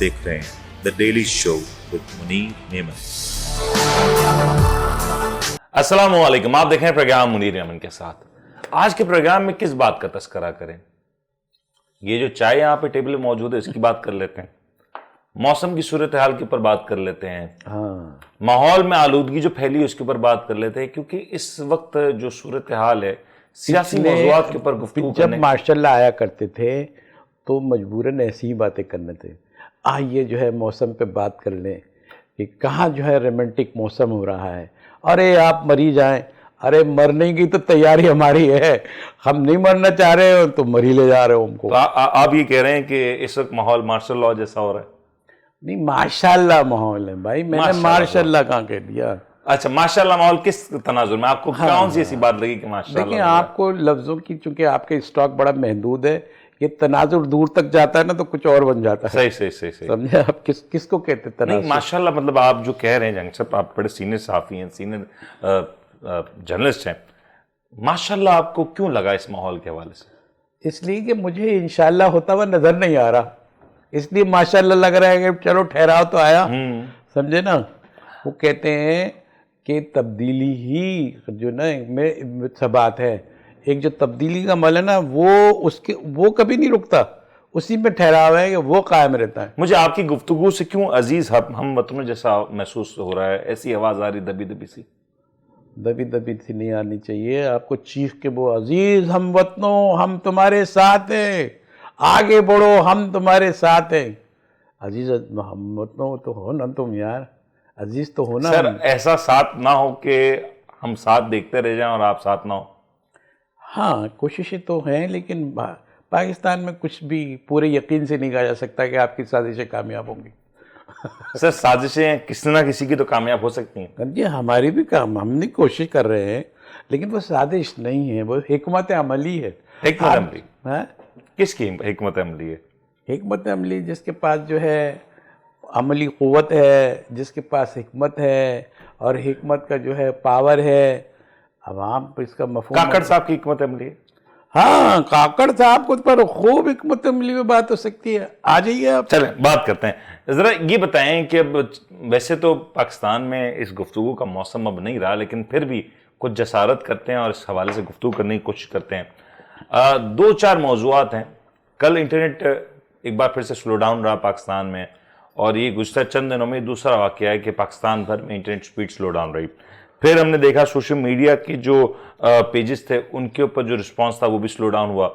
دیکھ رہے ہیں The Daily Show with Munir Memon. السلام علیکم، آپ دیکھ رہے ہیں پروگرام منیر میمن کے ساتھ۔ آج کے پروگرام میں کس بات کا تذکرہ کریں؟ یہ جو چائے یہاں پہ ٹیبل میں موجود ہے اس کی بات کر لیتے ہیں، موسم کی صورتحال کے اوپر بات کر لیتے ہیں، ماحول میں آلودگی جو پھیلی اس کے اوپر بات کر لیتے ہیں، کیونکہ اس وقت جو صورتحال ہے سیاسی موضوعات کے اوپر گفتگو جب ماشاء اللہ آیا کرتے تھے تو مجبوراً ایسی ہی باتیں کرنے تھے۔ آئیے جو ہے موسم پہ بات کر لیں کہ کہاں جو ہے رومانٹک موسم ہو رہا ہے۔ ارے آپ مری جائیں، ارے مرنے کی تو تیاری ہماری ہے، ہم نہیں مرنا چاہ رہے ہو تو مری لے جا رہے ہو ہم کو۔ آپ یہ کہہ رہے ہیں کہ اس وقت ماحول مارشل لاء جیسا ہو رہا ہے؟ نہیں، ماشاء اللہ ماحول ہے بھائی، میں نے ماشاء اللہ کہاں کہہ دیا۔ اچھا، ماشاء اللہ ماحول کس تناظر میں؟ آپ کو کون سی ایسی بات لگی کہ ماشاء اللہ؟ دیکھیں، آپ کو لفظوں کی چونکہ آپ کے اسٹاک بڑا محدود ہے، یہ تناظر دور تک جاتا ہے نا تو کچھ اور بن جاتا ہے۔ صحیح سمجھے آپ کس کو کہتے ہیں تناظر؟ نہیں، ماشاء اللہ مطلب آپ جو کہہ رہے ہیں جنگ صاحب، آپ بڑے سینئر صحافی ہیں، سینئر جرنلسٹ ہیں، ماشاء اللہ آپ کو کیوں لگا اس ماحول کے حوالے سے؟ اس لیے کہ مجھے انشاءاللہ ہوتا ہوا نظر نہیں آ رہا، اس لیے ماشاءاللہ لگ رہا ہے کہ چلو ٹھہراؤ تو آیا، سمجھے نا۔ وہ کہتے ہیں کہ تبدیلی ہی جو نا میں ثبات ہے، ایک جو تبدیلی کا عمل ہے نا وہ کبھی نہیں رکتا، اسی میں ٹھہراؤ ہے کہ وہ قائم رہتا ہے۔ مجھے آپ کی گفتگو سے کیوں عزیز ہم وطنوں جیسا محسوس ہو رہا ہے؟ ایسی آواز آ رہی دبی دبی سی؟ دبی دبی سی نہیں آنی چاہیے آپ کو، چیخ کے وہ عزیز ہم وطنوں ہم تمہارے ساتھ ہیں، آگے بڑھو ہم تمہارے ساتھ ہیں۔ عزیز ہم وطنوں تو ہو نا تم یار، عزیز تو ہونا۔ سر ایسا ساتھ نہ ہو کہ ہم ساتھ دیکھتے رہ جائیں اور آپ ساتھ نہ ہو؟ ہاں کوششیں تو ہیں، لیکن پاکستان میں کچھ بھی پورے یقین سے نہیں کہا جا سکتا کہ آپ کی سازشیں کامیاب ہوں گی۔ سر سازشیں کسی نہ کسی کی تو کامیاب ہو سکتی ہیں۔ جی ہماری بھی کام، ہم نے کوشش کر رہے ہیں، لیکن وہ سازش نہیں ہے، وہ حکمت عملی ہے۔ حکمت عملی کس کی حکمت عملی ہے؟ حکمت عملی جس کے پاس جو ہے عملی قوت ہے، جس کے پاس حکمت ہے اور حکمت کا جو ہے پاور ہے، عوام پر اس کا مفہوم۔ کاکڑ صاحب کی حکمت عملی ہے؟ ہاں کاکڑ صاحب کو پر خوب حکمت عملی میں بات ہو سکتی ہے، آ جائیے آپ۔ چلیں بات کرتے ہیں، ذرا یہ بتائیں کہ اب ویسے تو پاکستان میں اس گفتگو کا موسم اب نہیں رہا، لیکن پھر بھی کچھ جسارت کرتے ہیں اور اس حوالے سے گفتگو کرنے کی کوشش کرتے ہیں۔ دو چار موضوعات ہیں۔ کل انٹرنیٹ ایک بار پھر سے سلو ڈاؤن رہا پاکستان میں، اور یہ گزشتہ چند دنوں میں دوسرا واقعہ ہے کہ پاکستان بھر میں انٹرنیٹ سپیڈ سلو ڈاؤن رہی۔ پھر ہم نے دیکھا سوشل میڈیا کی جو پیجز تھے ان کے اوپر جو رسپانس تھا وہ بھی سلو ڈاؤن ہوا۔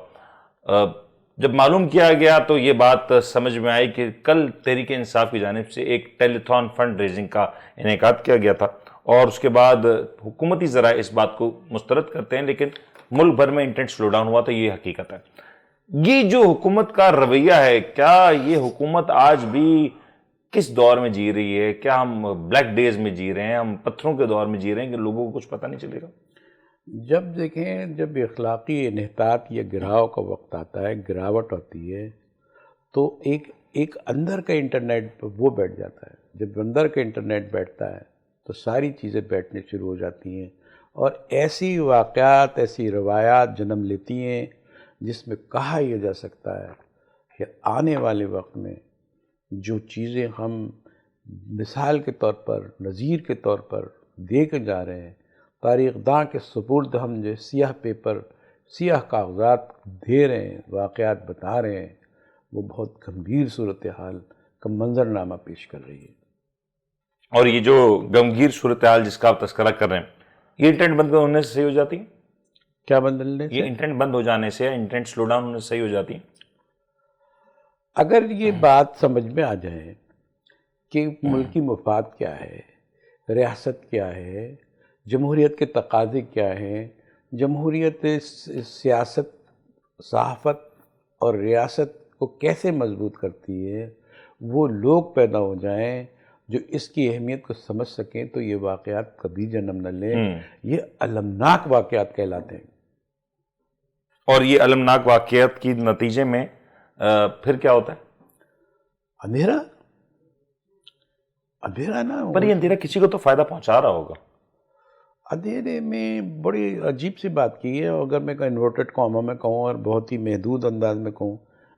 جب معلوم کیا گیا تو یہ بات سمجھ میں آئی کہ کل تحریک انصاف کی جانب سے ایک ٹیلی تھون فنڈ ریزنگ کا انعقاد کیا گیا تھا، اور اس کے بعد حکومتی ذرائع اس بات کو مسترد کرتے ہیں، لیکن ملک بھر میں انٹرنیٹ سلو ڈاؤن ہوا تو یہ حقیقت ہے۔ یہ جو حکومت کا رویہ ہے، کیا یہ حکومت آج بھی کس دور میں جی رہی ہے؟ کیا ہم بلیک ڈیز میں جی رہے ہیں، ہم پتھروں کے دور میں جی رہے ہیں کہ لوگوں کو کچھ پتہ نہیں چلے گا؟ جب دیکھیں، جب اخلاقی انحطاط یا گراؤ کا وقت آتا ہے، گراوٹ ہوتی ہے، تو ایک اندر کا انٹرنیٹ وہ بیٹھ جاتا ہے۔ جب اندر کا انٹرنیٹ بیٹھتا ہے تو ساری چیزیں بیٹھنے شروع ہو جاتی ہیں، اور ایسی واقعات، ایسی روایات جنم لیتی ہیں جس میں کہا یہ جا سکتا ہے کہ آنے والے وقت میں جو چیزیں ہم مثال کے طور پر، نظیر کے طور پر دے کے جا رہے ہیں، تاریخ داں کے سپرد ہم جو سیاہ پیپر، سیاہ کاغذات دے رہے ہیں، واقعات بتا رہے ہیں، وہ بہت گمبھیر صورتحال کا منظرنامہ پیش کر رہی ہے۔ اور یہ جو غمگیر صورتحال جس کا آپ تذکرہ کر رہے ہیں، یہ انٹرنیٹ بند ہونے سے صحیح ہو جاتی ہے؟ کیا بدلنے سے؟ یہ انٹرنیٹ بند ہو جانے سے، انٹرنیٹ سلو ڈاؤن ہونے سے صحیح ہو جاتی ہے؟ اگر یہ بات سمجھ میں آ جائے کہ ملکی مفاد کیا ہے، ریاست کیا ہے، جمہوریت کے تقاضے کیا ہیں، جمہوریت سیاست، صحافت اور ریاست کو کیسے مضبوط کرتی ہے، وہ لوگ پیدا ہو جائیں جو اس کی اہمیت کو سمجھ سکیں، تو یہ واقعات کبھی جنم نہ لیں، یہ المناک واقعات کہلاتے ہیں۔ اور یہ المناک واقعات کی نتیجے میں پھر کیا ہوتا ہے؟ اندھیرا نا، پر یہ اندھیرا کسی کو تو فائدہ پہنچا رہا ہوگا۔ اندھیرے میں بڑی عجیب سی بات کی ہے، اگر میں انورٹڈ کاما میں کہوں اور بہت ہی محدود انداز میں کہوں،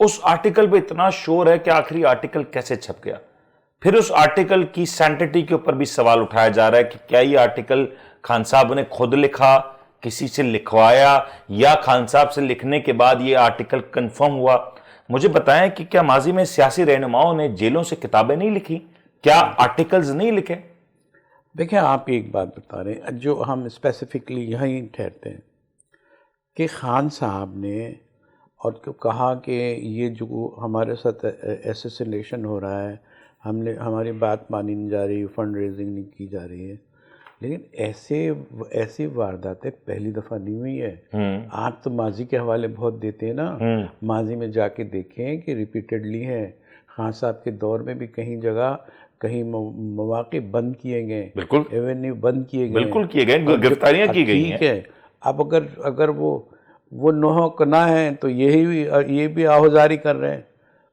اس آرٹیکل پہ اتنا شور ہے کہ آخری آرٹیکل کیسے چھپ گیا. پھر اس آرٹیکل کی سینٹیٹی کے اوپر بھی سوال اٹھایا جا رہا ہے کہ کیا یہ آرٹیکل خان صاحب نے خود لکھا, کسی سے لکھوایا, یا خان صاحب سے لکھنے کے بعد یہ آرٹیکل کنفرم ہوا. مجھے بتائیں کہ کیا ماضی میں سیاسی رہنماؤں نے جیلوں سے کتابیں نہیں لکھی؟ کیا آرٹیکلز نہیں لکھے؟ دیکھیں آپ ایک بات بتا رہے ہیں جو ہم اسپیسیفکلی یہیں ٹھہرتے ہیں کہ خان صاحب نے اور کہا کہ یہ جو ہمارے ساتھ ایسوسینیشن ہو رہا ہے, ہماری بات مانی نہیں جا رہی, فنڈ ریزنگ نہیں کی جا رہی ہے, لیکن ایسی وارداتیں پہلی دفعہ نہیں ہوئی ہے. آپ تو ماضی کے حوالے بہت دیتے ہیں نا, ماضی میں جا کے دیکھیں کہ ریپیٹڈلی ہے. خان صاحب کے دور میں بھی کہیں جگہ کہیں مواقع بند کیے گئے, بالکل ایونیو بند کیے گئے, بالکل کیے گئے, گرفتاریاں کی گئی ہیں. ٹھیک ہے, اب اگر وہ نوحہ کنا ہے تو یہ بھی آہوزاری کر رہے ہیں,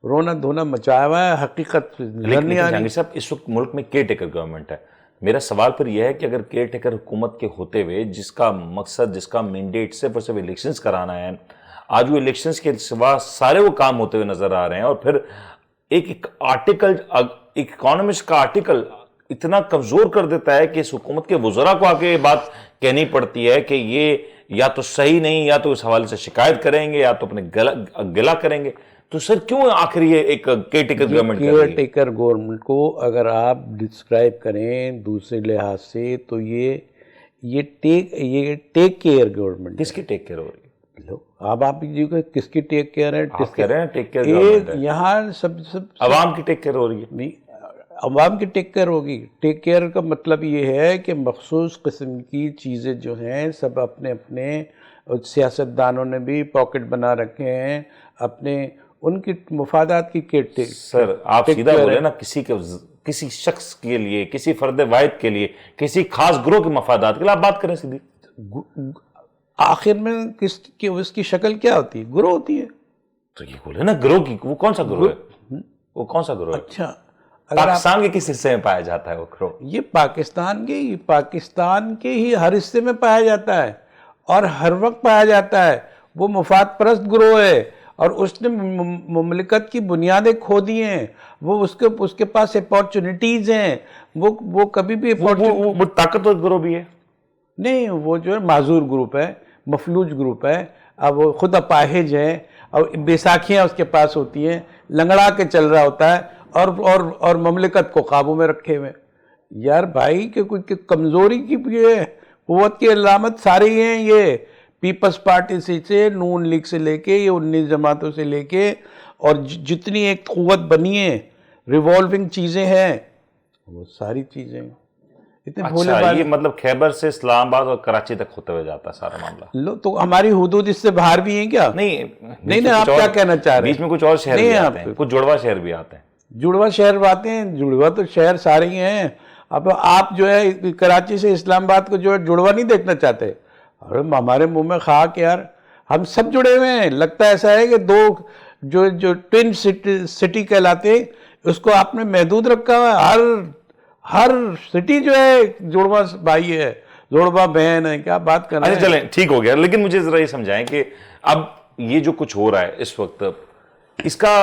رونا دھونا مچایا ہوا ہے, حقیقت نظر نہیں آ رہی. صاحب اس وقت ملک میں کیئر ٹیکر گورنمنٹ ہے. میرا سوال پھر یہ ہے کہ اگر کیئر ٹیکر حکومت کے ہوتے ہوئے جس کا مقصد, جس کا مینڈیٹ صرف اور صرف الیکشنز کرانا ہے, آج وہ الیکشنز کے سوا سارے وہ کام ہوتے ہوئے نظر آ رہے ہیں, اور پھر ایک آرٹیکل, ایک اکانومسٹ کا آرٹیکل اتنا کمزور کر دیتا ہے کہ اس حکومت کے وزراء کو آ کے یہ بات کہنی پڑتی ہے کہ یہ یا تو صحیح نہیں, یا تو اس حوالے سے شکایت کریں گے, یا تو اپنے گلا کریں گے. تو سر کیوں آخر یہ ایک کیئر ٹیکر گورنمنٹ کر رہی ہے؟ کیئر ٹیکر گورنمنٹ کو اگر آپ ڈسکرائب کریں دوسرے لحاظ سے تو یہ ٹیک کیئر گورنمنٹ. کس کی ٹیک کیئر ہو رہی ہے؟ لو اب آپ کس کی ٹیک کیئر ہے؟ آپ کہہ رہے ہیں ٹیک کیئر گورنمنٹ ہے. یہاں سب عوام کی ٹیک کیئر ہو رہی ہے. نہیں, عوام کی ٹیک کیئر ہوگی. ٹیک کیئر کا مطلب یہ ہے کہ مخصوص قسم کی چیزیں جو ہیں سب اپنے سیاستدانوں نے بھی پاکٹ بنا رکھے ہیں, اپنے ان کی مفادات کی کیٹ. سر آپ سیدھا بولے نا, کسی شخص کے لیے, کسی فرد واحد کے لیے, کسی خاص گروہ کے مفادات کے لیے آپ بات کریں سیدھی. آخر میں اس کی شکل کیا ہوتی ہے؟ گروہ ہوتی ہے. تو یہ بولے نا گروہ کی, وہ کون سا گروہ ہے؟ وہ کون سا گروہ ہے؟ اچھا, پاکستان کے کس حصے میں پایا جاتا ہے وہ گروہ؟ یہ پاکستان کے ہی ہر حصے میں پایا جاتا ہے اور ہر وقت پایا جاتا ہے. وہ مفاد پرست گروہ ہے اور اس نے مملکت کی بنیادیں کھو دی ہیں. وہ اس کے پاس اپارچونٹیز ہیں, وہ کبھی بھی وہ طاقتور گروہ بھی ہے نہیں. وہ جو ہے معذور گروپ ہے, مفلوج گروپ ہے. اب وہ خود اپاہج ہے اور بیساکھیاں اس کے پاس ہوتی ہیں, لنگڑا کے چل رہا ہوتا ہے اور مملکت کو قابو میں رکھے ہوئے. یار بھائی کہ کوئی کمزوری کی قوت کی علامت ساری ہیں. یہ پیپلز پارٹی سے نون لیگ سے لے کے, یہ 19 جماعتوں سے لے کے, اور جتنی ایک قوت بنی ہے, ریوالونگ چیزیں ہیں, وہ ساری چیزیں اتنے بھولے اچھا, یہ مطلب خیبر سے اسلام آباد اور کراچی تک ہوتے ہوئے جاتا ہے سارا معاملہ. لو تو ہماری حدود اس سے باہر بھی ہیں کیا؟ نہیں آپ کیا کہنا چاہ رہے ہیں؟ بیچ میں کچھ اور شہر بھی آتے ہیں, کچھ جڑواں شہر بھی آتے ہیں. جڑواں شہر آتے ہیں, جڑواں تو شہر سارے ہی ہیں. اب آپ جو ہے کراچی سے اسلام آباد کو جو ہے جڑواں نہیں دیکھنا چاہتے. ارے ہمارے منہ میں خاک یار, ہم سب جڑے ہوئے ہیں. لگتا ایسا ہے کہ دو جو ٹوین سٹی کہلاتے ہیں اس کو آپ نے محدود رکھا ہوا ہے. ہر سٹی جو ہے جڑواں بھائی ہے, جڑواں بہن ہے. کیا بات کر رہے ہیں؟ اچھا چلیں ٹھیک ہو گیا, لیکن مجھے ذرا یہ سمجھائیں کہ اب یہ جو کچھ ہو رہا ہے اس وقت, اس کا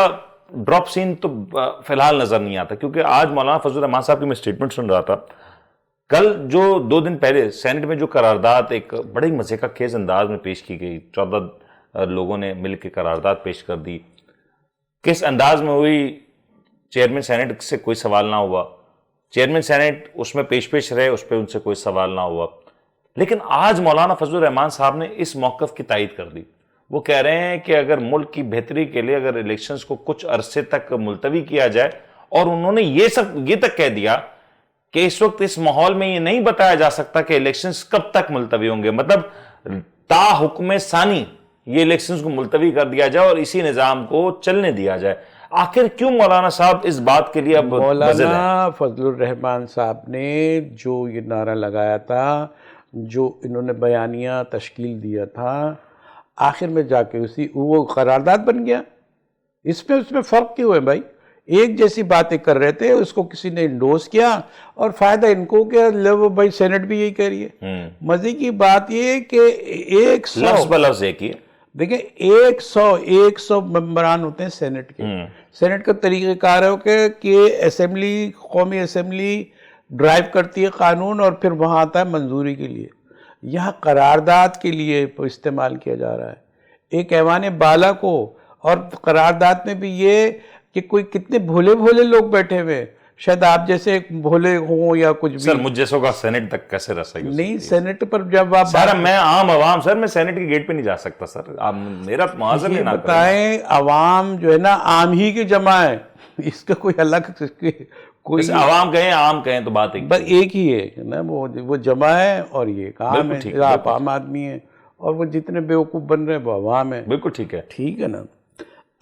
ڈراپ سین تو فی الحال نظر نہیں آتا, کیونکہ آج مولانا فضل الرحمان صاحب کی میں اسٹیٹمنٹ سن رہا تھا. کل جو 2 دن پہلے سینٹ میں جو قرارداد ایک بڑے مزے کا خیز انداز میں پیش کی گئی, 14 لوگوں نے مل کے قرارداد پیش کر دی. کس انداز میں ہوئی؟ چیئرمین سینٹ سے کوئی سوال نہ ہوا, چیئرمین سینٹ اس میں پیش رہے, اس پہ ان سے کوئی سوال نہ ہوا. لیکن آج مولانا فضل الرحمان صاحب نے اس موقف کی تائید کر دی. وہ کہہ رہے ہیں کہ اگر ملک کی بہتری کے لیے اگر الیکشنز کو کچھ عرصے تک ملتوی کیا جائے, اور انہوں نے یہ تک کہہ دیا کہ اس وقت اس ماحول میں یہ نہیں بتایا جا سکتا کہ الیکشنز کب تک ملتوی ہوں گے, مطلب تا حکم ثانی یہ الیکشنز کو ملتوی کر دیا جائے اور اسی نظام کو چلنے دیا جائے. آخر کیوں مولانا صاحب اس بات کے لیے اب مولانا فضل الرحمان صاحب نے جو یہ نعرہ لگایا تھا, جو انہوں نے بیانیہ تشکیل دیا تھا, آخر میں جا کے وہ قرارداد بن گیا. اس میں فرق کیوں ہے بھائی؟ ایک جیسی باتیں کر رہے تھے, اس کو کسی نے انڈوس کیا اور فائدہ ان کو کیا, لو بھائی سینٹ بھی یہی کہہ رہی ہے. مزے کی بات یہ کہ 100 لفظ بلفظ ایک ہی دیکھیں 100 ممبران ہوتے ہیں سینٹ کے. سینٹ کا طریقہ کار ہے کہ اسمبلی قومی اسمبلی ڈرائیو کرتی ہے قانون اور پھر وہاں آتا ہے منظوری کے لیے. یہاں قرارداد کے لیے استعمال کیا جا رہا ہے ایک ایوان بالا کو, اور قرارداد میں بھی یہ کہ کوئی کتنے بھولے لوگ بیٹھے ہوئے, شاید آپ جیسے بھولے ہوں یا کچھ بھی. سر مجھ جیسوں کا سینٹ تک کیسے رسائی ہو سکتی ہے؟ نہیں سینٹ پر جب آپ سر میں عام عوام, سر میں سینٹ کے گیٹ پہ نہیں جا سکتا سر, آپ میرا معاذر یہ نہ کریں. بتائیں عوام جو ہے نا عام ہی کی جمع ہے, اس کا کوئی الگ کوئی عوام کہیں عام کہیں تو بات بس ایک ہی ہے نا, وہ جمع ہے اور یہ عام ہے, آپ عام آدمی ہیں اور وہ جتنے بیوقوف بن رہے ہیں وہ عوام ہے. بالکل ٹھیک ہے, ٹھیک ہے نا.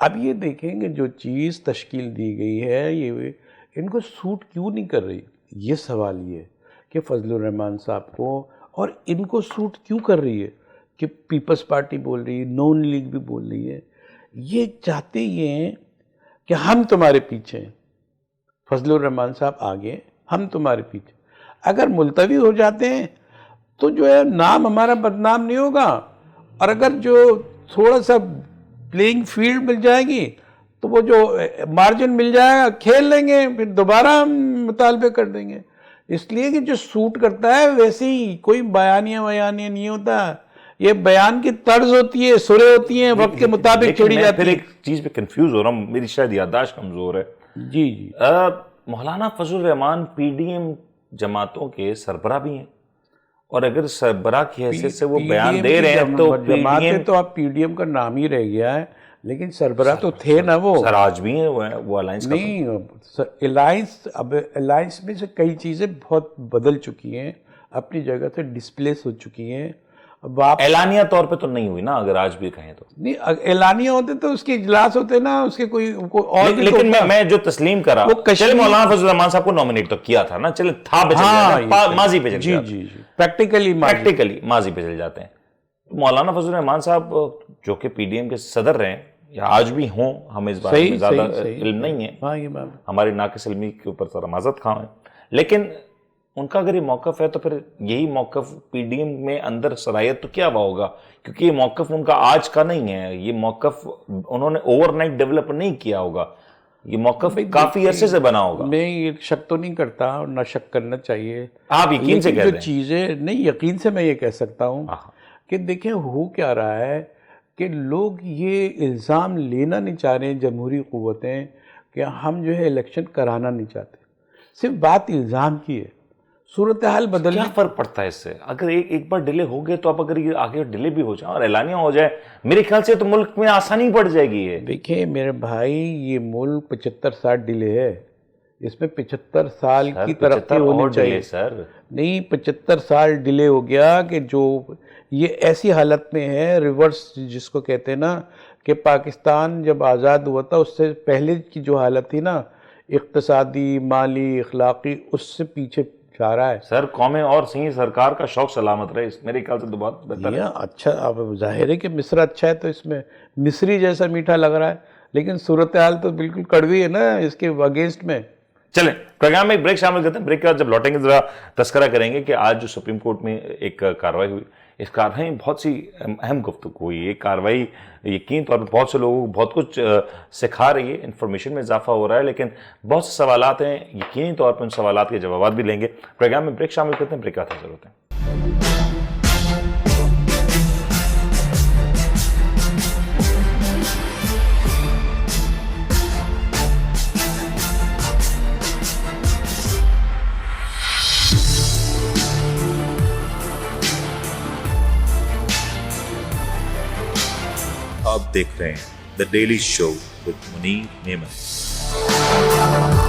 اب یہ دیکھیں کہ جو چیز تشکیل دی گئی ہے یہ ان کو سوٹ کیوں نہیں کر رہی, یہ سوال یہ ہے کہ فضل الرحمان صاحب کو, اور ان کو سوٹ کیوں کر رہی ہے کہ پیپلز پارٹی بول رہی ہے, نون لیگ بھی بول رہی ہے. یہ چاہتے یہ ہیں کہ ہم تمہارے پیچھے ہیں, فضل الرحمان صاحب آگے, ہم تمہارے پیچھے. اگر ملتوی ہو جاتے ہیں تو جو ہے نام ہمارا بدنام نہیں ہوگا, اور اگر جو تھوڑا سا پلینگ فیلڈ مل جائے گی تو وہ جو مارجن مل جائے گا کھیل لیں گے, پھر دوبارہ ہم مطالبے کر دیں گے. اس لیے کہ جو سوٹ کرتا ہے ویسے ہی کوئی بیانیہ نہیں ہوتا, یہ بیان کی طرز ہوتی ہے, سریں ہوتی ہیں, وقت کے مطابق چھوڑی جاتی ہے. پھر ایک چیز پہ کنفیوز ہو رہا ہوں, میری شاید یادداشت کمزور ہے. جی مولانا فضل الرحمان پی ڈی ایم جماعتوں کے سربراہ بھی ہیں, اور اگر سربراہ کی حیثیت سے وہ بیان دے رہے ہیں تو جماعتیں تو اب پی ڈی ایم کا نام ہی رہ گیا ہے, لیکن سربراہ تو تھے نا وہ. سر آج بھی ہیں وہ الائنس نہیں, الائنس اب الائنس میں سے کئی چیزیں بہت بدل چکی ہیں, اپنی جگہ سے ڈسپلیس ہو چکی ہیں. اب آپ اعلانیہ طور پہ تو نہیں ہوئی نا, اگر آج بھی کہیں تو نہیں, اعلانیہ ہوتے تو اس کے اجلاس ہوتے نا, اس کے کوئی اور, لیکن میں جو تسلیم کرا, چلے مولانا فضل الرحمان صاحب کو نومینیٹ تو کیا تھا نا, چلے تھا پہ چل جاتے ہیں, ماضی پہ چل جاتے ہیں, پریکٹیکلی ماضی پہ چل جاتے ہیں. مولانا فضل الرحمان صاحب جو کہ پی ڈی ایم کے صدر رہے یا آج بھی ہوں, ہمیں اس بارے میں زیادہ علم نہیں ہے, ہماری ناقص علمی کے اوپر سر معذرت خواہ ہیں, لیکن ان کا اگر یہ موقف ہے تو پھر یہی موقف پی ڈی ایم میں اندر صلاحیت تو کیا ہوا ہوگا, کیونکہ یہ موقف ان کا آج کا نہیں ہے, یہ موقف انہوں نے اوور نائٹ ڈیولپ نہیں کیا ہوگا, یہ موقف کافی عرصے سے بنا ہوگا. میں یہ شک تو نہیں کرتا, اور نہ شک کرنا چاہیے, آپ یقین سے کہہ رہے ہیں. جو چیزیں نہیں, یقین سے میں یہ کہہ سکتا ہوں کہ دیکھیں ہو کیا رہا ہے کہ لوگ یہ الزام لینا نہیں چاہ رہے ہیں جمہوری قوتیں کہ ہم جو ہے الیکشن کرانا نہیں چاہتے, صرف بات الزام کی ہے. صورتحال بدل, کیا فرق پڑتا ہے اس سے؟ اگر ایک بار ڈیلے ہو گئے تو اب اگر یہ آگے ڈیلے بھی ہو جائے اور اعلانیہ ہو جائے, میرے خیال سے تو ملک میں آسانی پڑ جائے گی. یہ دیکھیں میرے بھائی, یہ ملک 75 سال ڈیلے ہے, اس میں 75 سال کی ترقی ہونی چاہیے. سر نہیں, 75 سال ڈیلے ہو گیا کہ جو یہ ایسی حالت میں ہے, ریورس جس کو کہتے ہیں نا, کہ پاکستان جب آزاد ہوا تھا اس سے پہلے کی جو حالت تھی نا, اقتصادی, مالی, اخلاقی, اس سے پیچھے جا رہا ہے. سر قومیں اور سی سرکار کا شوق سلامت رہے, میرے خیال سے تو بہت بہتر ہے. اچھا, اب ظاہر ہے کہ مصر اچھا ہے تو اس میں مصری جیسا میٹھا لگ رہا ہے, لیکن صورتحال تو بالکل کڑوی ہے نا اس کے اگینسٹ میں. چلیں پروگرام میں ایک بریک شامل کرتے ہیں, بریک کے بعد جب لوٹیں گے ذرا تذکرہ کریں گے کہ آج جو سپریم کورٹ میں ایک کارروائی ہوئی, اس کارروائی میں بہت سی اہم گفتگو ہوئی. یہ کارروائی یقین طور پر بہت سے لوگوں کو بہت کچھ سکھا رہی ہے, انفارمیشن میں اضافہ ہو رہا ہے, لیکن بہت سے سوالات ہیں, یقینی طور پر ان سوالات کے جوابات بھی لیں گے. پروگرام میں بریک شامل کرتے ہیں, بریک آتے ضرورت ہے. آپ دیکھ رہے ہیں the daily show with Munir Nimat.